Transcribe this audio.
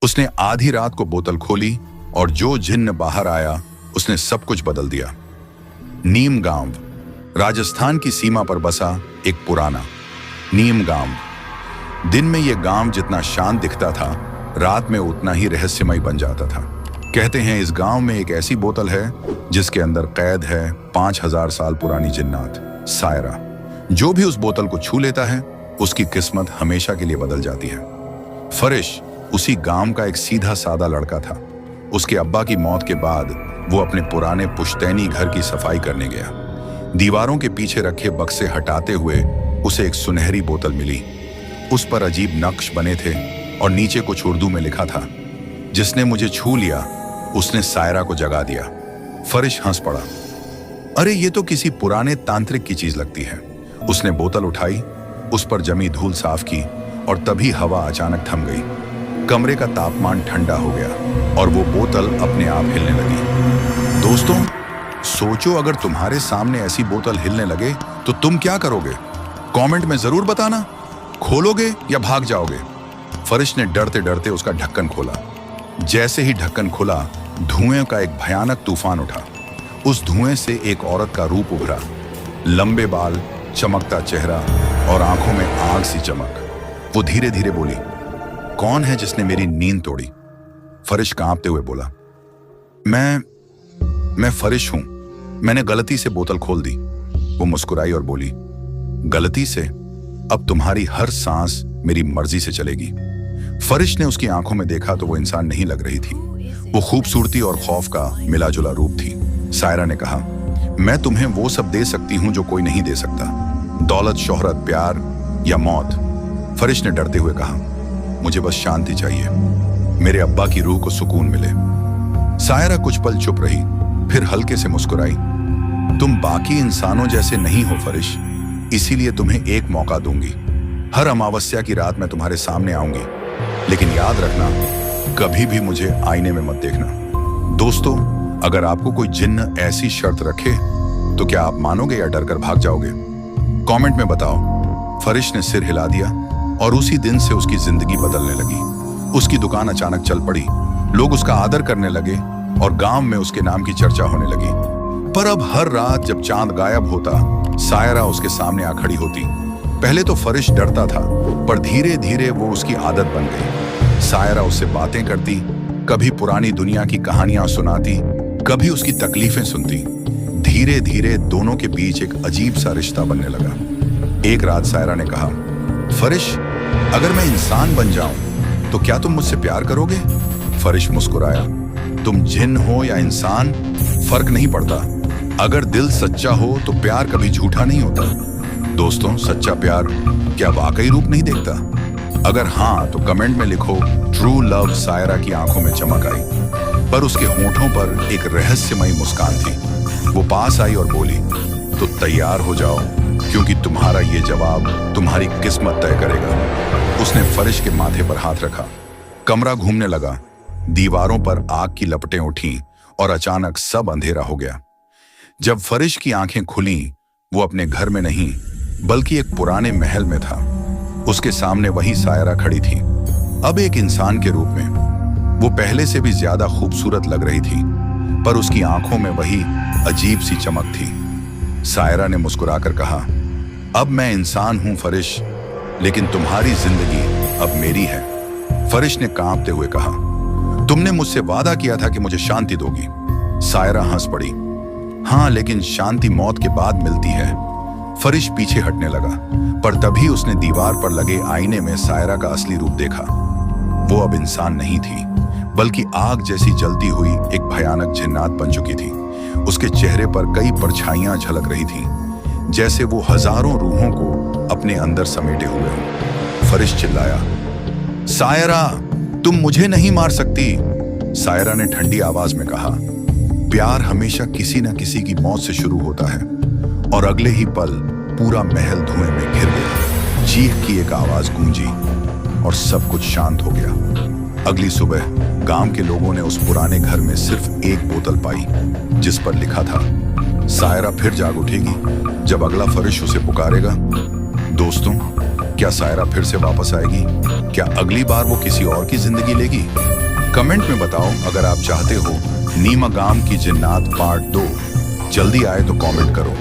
उसने आधी रात को बोतल खोली और जो जिन्न बाहर आया उसने सब कुछ बदल दिया। नीम गांव, राजस्थान की सीमा पर बसा एक पुराना नीम गांव। दिन में यह गांव जितना शांत दिखता था, रात में उतना ही रहस्यमय बन जाता था। कहते हैं इस गांव में एक ऐसी बोतल है जिसके अंदर कैद है 5000 साल पुरानी जिन्नात सायरा। जो भी उस बोतल को छू लेता है उसकी किस्मत हमेशा के लिए बदल जाती है। फरिश उसी गांव का एक सीधा सादा लड़का था। उसके अब्बा की मौत के बाद वो अपने पुराने पुश्तैनी घर की सफाई करने गया। दीवारों के पीछे रखे बक्से हटाते हुए उसे एक सुनहरी बोतल मिली। उस पर अजीब नक्श बने थे और नीचे कुछ उर्दू में लिखा था, जिसने मुझे छू लिया उसने सायरा को जगा दिया। फरिश हंस पड़ा। अरे ये तो किसी पुराने तांत्रिक की चीज लगती है। उसने बोतल उठाई, उस पर जमी धूल साफ की और तभी हवा अचानक थम गई। कमरे का तापमान ठंडा हो गया और वो बोतल अपने आप हिलने लगी। दोस्तों, सोचो अगर तुम्हारे सामने ऐसी बोतल हिलने लगे तो तुम क्या करोगे? कमेंट में जरूर बताना। खोलोगे या भाग जाओगे? फरिश ने डरते डरते उसका ढक्कन खोला। जैसे ही ढक्कन खुला, धुएं का एक भयानक तूफान उठा। उस धुएं से एक औरत का रूप उभरा। लंबे बाल, चमकता चेहरा और आंखों में आग सी चमक। वो धीरे धीरे बोली, कौन है जिसने मेरी नींद तोड़ी? फरिश कांपते हुए बोला, मैं फरिश हूं। मैंने गलती से बोतल खोल दी। वो मुस्कुराई और बोली, गलती से? अब तुम्हारी हर सांस मेरी मर्जी से चलेगी। फरिश ने उसकी आंखों में देखा तो वो इंसान नहीं लग रही थी। वो खूबसूरती और खौफ का मिला जुला रूप थी। सायरा ने कहा, मैं तुम्हें वो सब दे सकती हूं जो कोई नहीं दे सकता, दौलत, शोहरत, प्यार या मौत। फरिश ने डरते हुए कहा, मुझे बस शांति चाहिए, मेरे अब्बा की रूह को सुकून मिले। सायरा कुछ पल चुप रही, फिर हल्के से मुस्कुराई। तुम बाकी इंसानों जैसे नहीं हो फरिश, इसीलिए तुम्हें एक मौका दूंगी। हर अमावस्या की रात मैं तुम्हारे सामने आऊंगी, लेकिन याद रखना, कभी भी मुझे आईने में मत देखना। दोस्तों, अगर आपको कोई जिन्न ऐसी शर्त रखे तो क्या आप मानोगे या डरकर भाग जाओगे? कमेंट में बताओ। फरिश ने सिर हिला दिया और उसी दिन से उसकी जिंदगी बदलने लगी। उसकी दुकान अचानक चल पड़ी, लोग उसका आदर करने लगे और गांव में उसके नाम की चर्चा होने लगी। पर अब हर रात जब चांद गायब होता, सायरा उसके सामने आ खड़ी होती। पहले तो फरिश डरता था, पर धीरे धीरे वो उसकी आदत बन गई। सायरा उससे बातें करती, कभी पुरानी दुनिया की कहानियां सुनाती, कभी उसकी तकलीफें सुनती। धीरे धीरे दोनों के बीच एक अजीब सा रिश्ता बनने लगा। एक रात सायरा ने कहा, फरिश, अगर मैं इंसान बन जाऊं तो क्या तुम मुझसे प्यार करोगे? फरिश मुस्कुराया, तुम जिन्न हो या इंसान, फर्क नहीं पड़ता। अगर दिल सच्चा हो तो प्यार कभी झूठा नहीं होता। दोस्तों, सच्चा प्यार क्या वाकई रूप नहीं देखता? अगर हाँ तो कमेंट में लिखो, ट्रू लव। सायरा की आंखों में चमक आई, पर उसके होठों पर एक रहस्यमयी मुस्कान थी। वो पास आई और बोली, तो तैयार हो जाओ, क्योंकि तुम्हारा ये जवाब तुम्हारी किस्मत तय करेगा। उसने फरिश के माथे पर हाथ रखा। कमरा घूमने लगा, दीवारों पर आग की लपटें उठीं और अचानक सब अंधेरा हो गया। जब फरिश की आंखें खुलीं, वो अपने घर में नहीं बल्कि एक पुराने महल में था। उसके सामने वही सायरा खड़ी थी, अब एक इंसान के रूप में। वो पहले से भी ज्यादा खूबसूरत लग रही थी, पर उसकी आंखों में वही अजीब सी चमक थी। सायरा ने मुस्कुराकर कहा, अब मैं इंसान हूं फरिश, लेकिन तुम्हारी जिंदगी अब मेरी है। फरिश ने कांपते हुए कहा, तुमने मुझसे वादा किया था कि मुझे शांति दोगी। सायरा हंस पड़ी, हाँ, लेकिन शांति मौत के बाद मिलती है। फरिश पीछे हटने लगा, पर तभी उसने दीवार पर लगे आईने में सायरा का असली रूप देखा। वो अब इंसान नहीं थी, बल्कि आग जैसी जलती हुई एक भयानक जिन्नात बन चुकी थी। उसके चेहरे पर कई परछाइयां झलक रही थीं, जैसे वो हजारों रूहों को अपने अंदर समेटे हुए हों। फरिश चिल्लाया, सायरा, तुम मुझे नहीं मार सकती। सायरा ने ठंडी आवाज में कहा, प्यार हमेशा किसी न किसी की मौत से शुरू होता है। और अगले ही पल पूरा महल धुएं में घिर गया। चीख की एक आवाज गूंजी और सब कुछ शांत हो गया। अगली सुबह गांव के लोगों ने उस पुराने घर में सिर्फ एक बोतल पाई, जिस पर लिखा था, सायरा फिर जाग उठेगी जब अगला फरिश उसे पुकारेगा। दोस्तों, क्या सायरा फिर से वापस आएगी? क्या अगली बार वो किसी और की जिंदगी लेगी? कमेंट में बताओ। अगर आप चाहते हो नीमा गाम की जिन्नात पार्ट 2 जल्दी आए तो कमेंट करो।